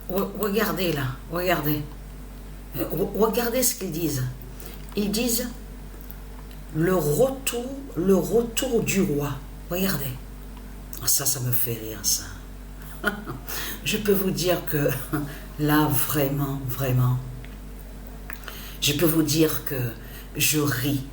Regardez là, regardez. Regardez ce qu'ils disent. Ils disent le retour du roi. Regardez. Ça me fait rire, ça. Je peux vous dire que là, vraiment, je peux vous dire que je ris.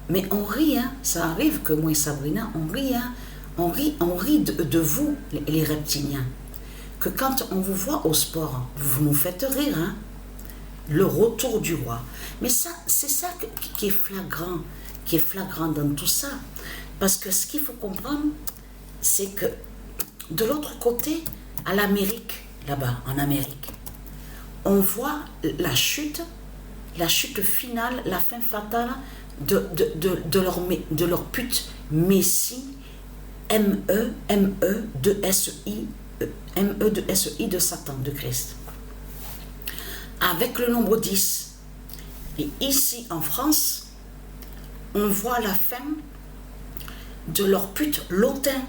Mais on rit, hein. Ça arrive que moi et Sabrina, on rit, hein. On rit de vous, les reptiliens. Que quand on vous voit au sport, vous nous faites rire, hein. Le retour du roi. Mais ça, c'est ça qui est flagrant dans tout ça. Parce que ce qu'il faut comprendre, c'est que de l'autre côté, à l'Amérique, là-bas, en Amérique, on voit la chute finale, la fin fatale de leur pute Messie, M-E-2-S-I de Satan, de Christ. Avec le nombre 10. Et ici, en France, on voit la fin de leur pute Lotin,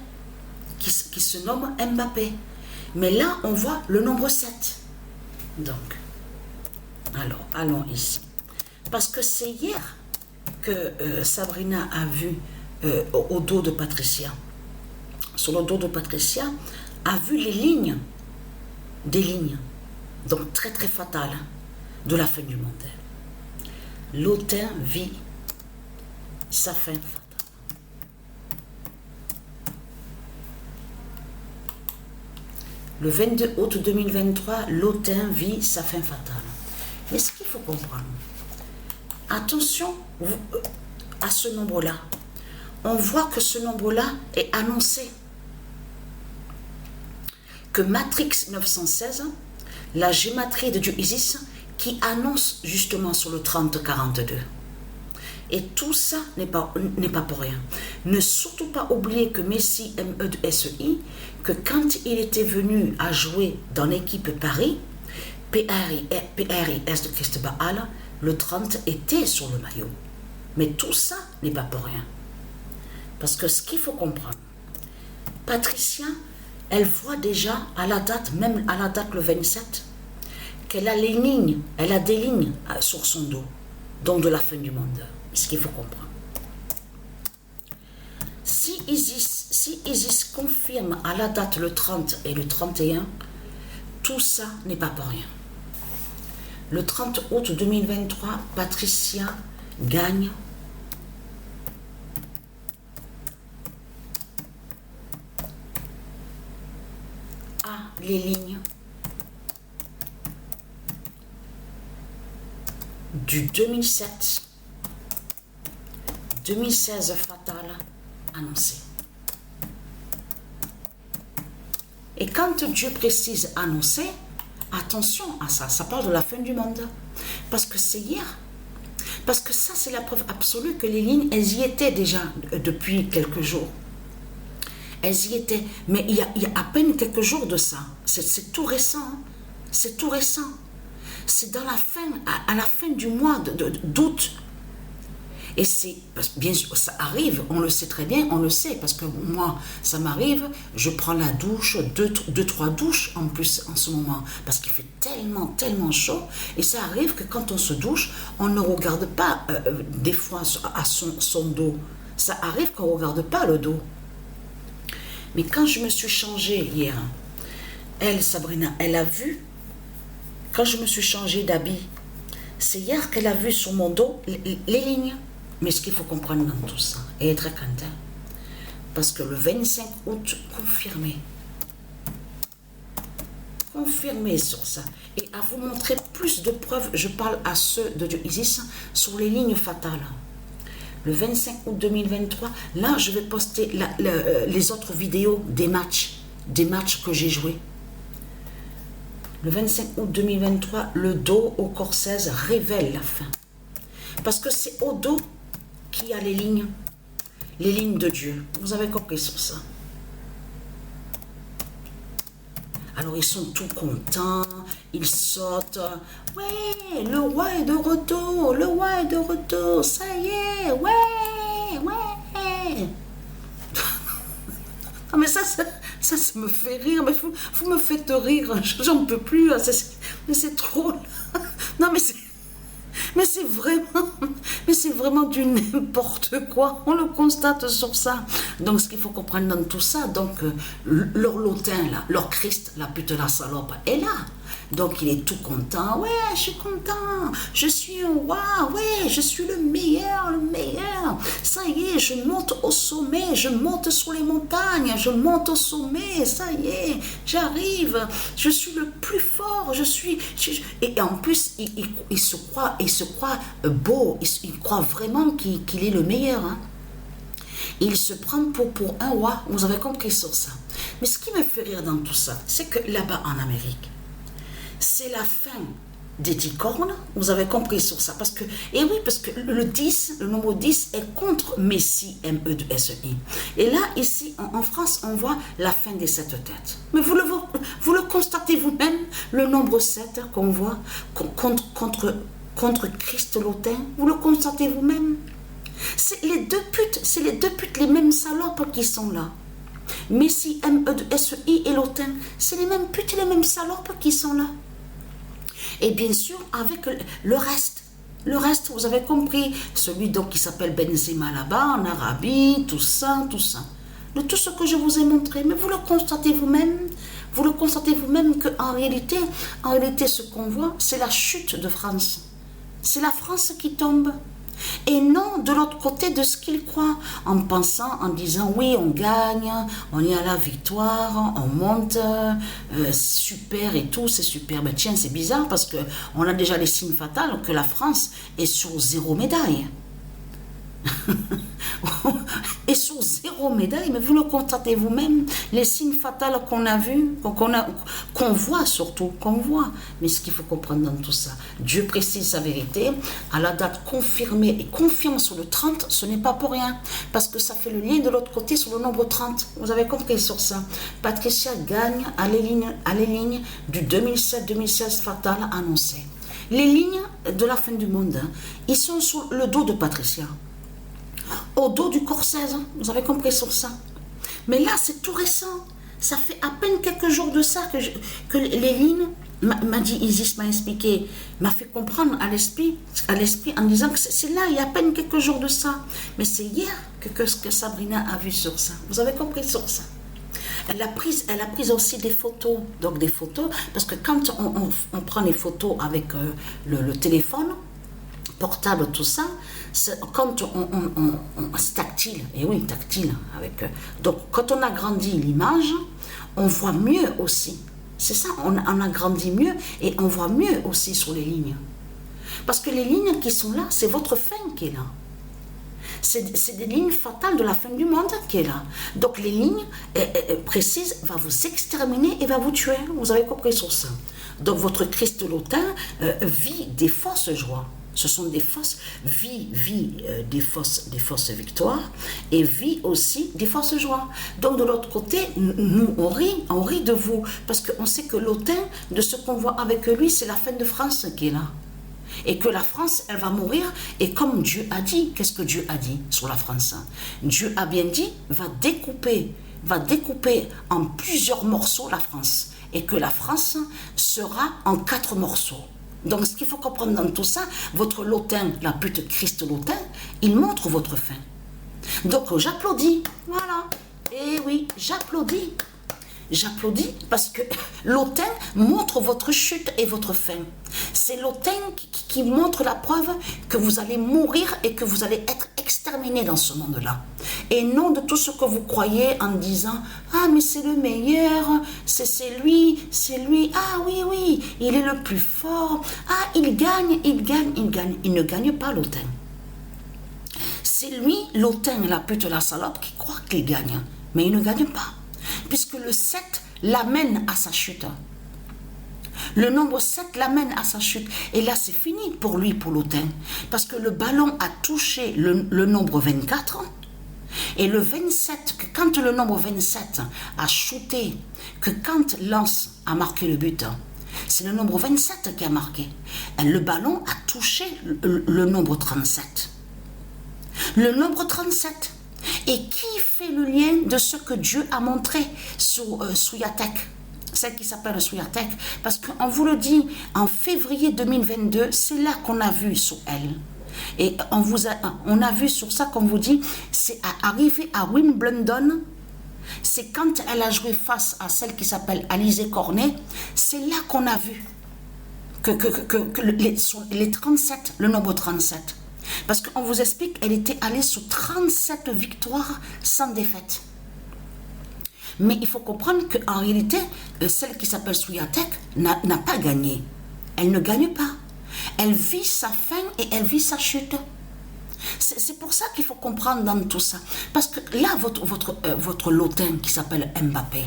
qui se nomme Mbappé. Mais là, on voit le nombre 7. Donc, alors, allons ici. Parce que c'est hier que Sabrina a vu au dos de Patricia. Sur le dos de Patricia, a vu les lignes, des lignes, donc très très fatales, de la fin du monde. Lotin vit sa fin fatale. Le 22 août 2023, Lotin vit sa fin fatale. Mais ce qu'il faut comprendre, attention à ce nombre-là. On voit que ce nombre-là est annoncé. Que Matrix 916, la gématrie de Dieu Isis, qui annonce justement sur le 3042. Et tout ça n'est pas pour rien. Ne surtout pas oublier que Messi, M-E-2-S-I, que quand il était venu à jouer dans l'équipe Paris, PRIS de Christ Baal, le 30 était sur le maillot. Mais tout ça n'est pas pour rien. Parce que ce qu'il faut comprendre, Patricia, elle voit déjà à la date, même à la date le 27, qu'elle a les lignes, elle a des lignes sur son dos, donc de la fin du monde. Ce qu'il faut comprendre. Si Isis confirme à la date le 30 et le 31, tout ça n'est pas pour rien. Le 30 août 2023, Patricia gagne les lignes du 2007 2016 fatale annoncée. Et quand Dieu précise annoncer, attention à ça, ça parle de la fin du monde. Parce que c'est hier. Parce que ça, c'est la preuve absolue que les lignes, elles y étaient déjà depuis quelques jours. Elles y étaient. Mais il y a à peine quelques jours de ça. C'est tout récent. Hein. C'est tout récent. C'est dans la fin, à la fin du mois d'août. Et c'est, bien sûr, ça arrive, on le sait très bien, on le sait, parce que moi, ça m'arrive, je prends la douche, deux, trois douches en plus en ce moment, parce qu'il fait tellement chaud, et ça arrive que quand on se douche, on ne regarde pas des fois à son dos, ça arrive qu'on ne regarde pas le dos. Mais quand je me suis changée hier, elle, Sabrina, elle a vu, quand je me suis changée d'habit, c'est hier qu'elle a vu sur mon dos les lignes. Mais ce qu'il faut comprendre dans tout ça, et être content, parce que le 25 août, confirmé sur ça, et à vous montrer plus de preuves, je parle à ceux de Dieu Isis, sur les lignes fatales. Le 25 août 2023, là, je vais poster les autres vidéos des matchs que j'ai joués. Le 25 août 2023, le dos au corps 16 révèle la fin. Parce que c'est au dos qu'il y a les lignes de Dieu. Vous avez compris sur ça. Alors ils sont tout contents, ils sautent. Ouais, le roi est de retour, ça y est, ouais. Ah, mais ça me fait rire. Mais vous me faites rire. J'en peux plus. Mais c'est trop. Non, mais c'est vraiment du n'importe quoi. On le constate sur ça. Donc, ce qu'il faut comprendre dans tout ça, donc, leur lotin, là, leur Christ, la pute, la salope, est là. Donc, il est tout content. Ouais, je suis content. Je suis un roi. Ouais, je suis le meilleur, le meilleur. Ça y est, je monte au sommet. Je monte sur les montagnes. Je monte au sommet. Ça y est, j'arrive. Je suis le plus fort. Et en plus, il se croit beau. Il croit vraiment qu'il est le meilleur. Hein. Il se prend pour un roi. Vous avez compris sur ça. Mais ce qui me fait rire dans tout ça, c'est que là-bas en Amérique, c'est la fin des 10 cornes, vous avez compris sur ça, parce que le 10, le nombre 10 est contre Messie, M-E-S-I. Et là, ici, en France, on voit la fin des 7 têtes. Mais vous le constatez vous-même, le nombre 7 qu'on voit contre Christ l'autin, vous le constatez vous-même. C'est les deux putes, les mêmes salopes qui sont là. Messie, M-E-S-I et l'autin, c'est les mêmes putes et les mêmes salopes qui sont là. Et bien sûr, avec le reste. Le reste, vous avez compris. Celui donc qui s'appelle Benzema là-bas, en Arabie, tout ça. De tout ce que je vous ai montré. Mais vous le constatez vous-même. Vous le constatez vous-même qu'en réalité, ce qu'on voit, c'est la chute de France. C'est la France qui tombe. Et non de l'autre côté de ce qu'ils croient, en disant oui, on gagne, on est à la victoire, on monte, super et tout, c'est super. Mais tiens, c'est bizarre parce qu'on a déjà les signes fatals que la France est sur 0 médaille. Et sur 0 médaille, mais vous le constatez vous-même, les signes fatals qu'on a vus, qu'on voit surtout, Mais ce qu'il faut comprendre dans tout ça, Dieu précise sa vérité, à la date confirmée et confirme sur le 30, ce n'est pas pour rien, parce que ça fait le lien de l'autre côté sur le nombre 30, vous avez compris sur ça. Patricia gagne à les lignes du 2007-2016 fatal annoncé. Les lignes de la fin du monde, hein, ils sont sur le dos de Patricia. Au dos du corps 16, vous avez compris sur ça. Mais là, c'est tout récent. Ça fait à peine quelques jours de ça que les lignes, m'a dit Isis, m'a expliqué, m'a fait comprendre à l'esprit en disant que c'est là, il y a à peine quelques jours de ça. Mais c'est hier que Sabrina a vu sur ça. Vous avez compris sur ça. Elle a pris aussi des photos. Donc des photos, parce que quand on prend les photos avec le téléphone, portable, tout ça, quand c'est tactile, et oui, tactile, donc quand on agrandit l'image, on voit mieux aussi, c'est ça, on agrandit mieux, et on voit mieux aussi sur les lignes, parce que les lignes qui sont là, c'est votre fin qui est là, c'est des lignes fatales de la fin du monde qui est là, donc les lignes précises va vous exterminer et va vous tuer, vous avez compris sur ça, donc votre Christ l'autin vit des fausses joies. Ce sont des fausses des fausses victoires et vit aussi des fausses joies. Donc de l'autre côté, nous on rit de vous parce qu'on sait que l'autin de ce qu'on voit avec lui, c'est la fin de France qui est là. Et que la France, elle va mourir. Et comme Dieu a dit, qu'est-ce que Dieu a dit sur la France? Dieu a bien dit, va découper en plusieurs morceaux la France. Et que la France sera en 4 morceaux. Donc, ce qu'il faut comprendre dans tout ça, votre lotin, la pute Christ lotin, il montre votre fin. Donc, j'applaudis. Voilà. Et oui, j'applaudis. J'applaudis parce que l'autin montre votre chute et votre fin. C'est l'autin qui montre la preuve que vous allez mourir et que vous allez être exterminé dans ce monde-là. Et non de tout ce que vous croyez en disant « Ah, mais c'est le meilleur, c'est lui, ah oui, il est le plus fort, ah, il gagne. » Il ne gagne pas l'autin. C'est lui, l'autin, la pute, la salope, qui croit qu'il gagne, mais il ne gagne pas. Puisque le 7 l'amène à sa chute. Le nombre 7 l'amène à sa chute. Et là, c'est fini pour lui, pour l'autin. Parce que le ballon a touché le nombre 24. Et le 27, que quand le nombre 27 a shooté, que quand Lance a marqué le but, c'est le nombre 27 qui a marqué. Et le ballon a touché le nombre 37. Le nombre 37. Et qui fait le lien de ce que Dieu a montré sous Souyatek, celle qui s'appelle Souyatek? Parce qu'on vous le dit, en février 2022, c'est là qu'on a vu sur elle. Et on a vu sur ça, comme vous dit, c'est arrivé à Wimbledon. C'est quand elle a joué face à celle qui s'appelle Alizé Cornet, c'est là qu'on a vu que les 37, le nombre 37. Parce qu'on vous explique, elle était allée sur 37 victoires sans défaite. Mais il faut comprendre qu'en réalité, celle qui s'appelle Souyatek n'a pas gagné. Elle ne gagne pas. Elle vit sa fin et elle vit sa chute. C'est pour ça qu'il faut comprendre dans tout ça. Parce que là, votre lotin qui s'appelle Mbappé,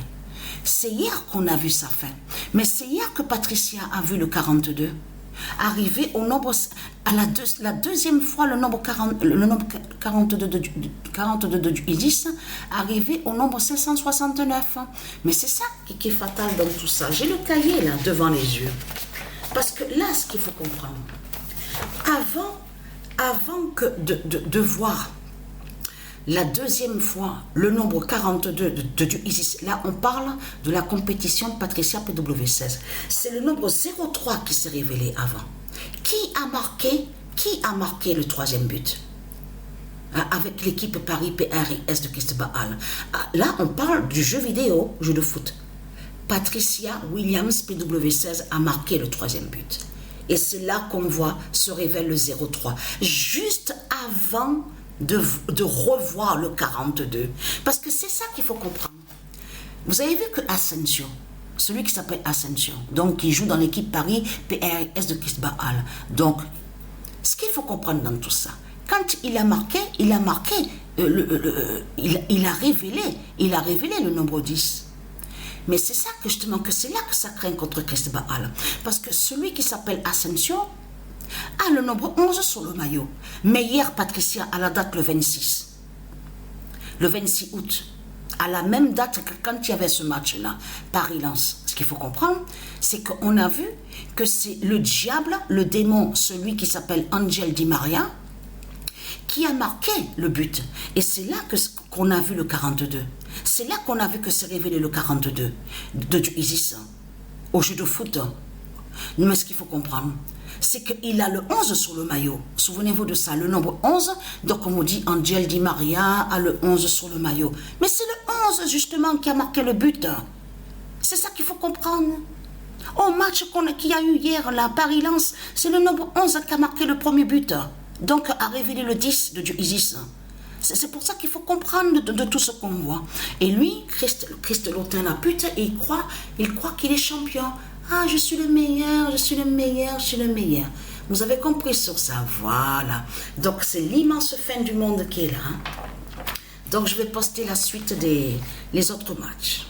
c'est hier qu'on a vu sa fin. Mais c'est hier que Patricia a vu le 42. Arrivé au nombre, la deuxième fois, le nombre 42 du Isis, arrivé au nombre 569. Mais c'est ça qui est fatal dans tout ça. J'ai le cahier là, devant les yeux. Parce que là, ce qu'il faut comprendre, avant de voir la deuxième fois le nombre 42 du Isis, là on parle de la compétition de Patricia PW16. C'est le nombre 03 qui s'est révélé avant. Qui a marqué le troisième but avec l'équipe Paris PRIS de Christ Baal? Là on parle du jeu vidéo, jeu de foot. Patricia Williams PW16 a marqué le troisième but. Et c'est là qu'on voit se révèle le 03. Juste avant de revoir le 42. Parce que c'est ça qu'il faut comprendre. Vous avez vu que Asensio, celui qui s'appelle Asensio, donc qui joue dans l'équipe Paris PRS de Christ Baal. Donc, ce qu'il faut comprendre dans tout ça, quand il a marqué, il a révélé le nombre 10. Mais c'est ça que justement, que c'est là que ça craint contre Christ Baal. Parce que celui qui s'appelle Asensio a le nombre 11 sur le maillot. Mais hier, Patricia, à la date le 26 août, à la même date que quand il y avait ce match-là, Paris-Lens, ce qu'il faut comprendre, c'est qu'on a vu que c'est le diable, le démon, celui qui s'appelle Angel Di Maria, qui a marqué le but. Et c'est là qu'on a vu le 42. C'est là qu'on a vu que s'est révélé le 42 du Isis au jeu de foot. Mais ce qu'il faut comprendre, c'est qu'il a le 11 sur le maillot. Souvenez-vous de ça, le nombre 11. Donc on vous dit Angel Di Maria a le 11 sur le maillot. Mais c'est le 11 justement qui a marqué le but. C'est ça qu'il faut comprendre. Au match qu'il y a eu hier, la Paris-Lens, c'est le nombre 11 qui a marqué le premier but. Donc a révélé le 10 du Isis. C'est pour ça qu'il faut comprendre de tout ce qu'on voit. Et lui, Christ Lotin la pute, il croit qu'il est champion. Ah, je suis le meilleur, je suis le meilleur, je suis le meilleur. Vous avez compris sur ça, voilà. Donc c'est l'immense fin du monde qui est là. Donc je vais poster la suite des autres matchs.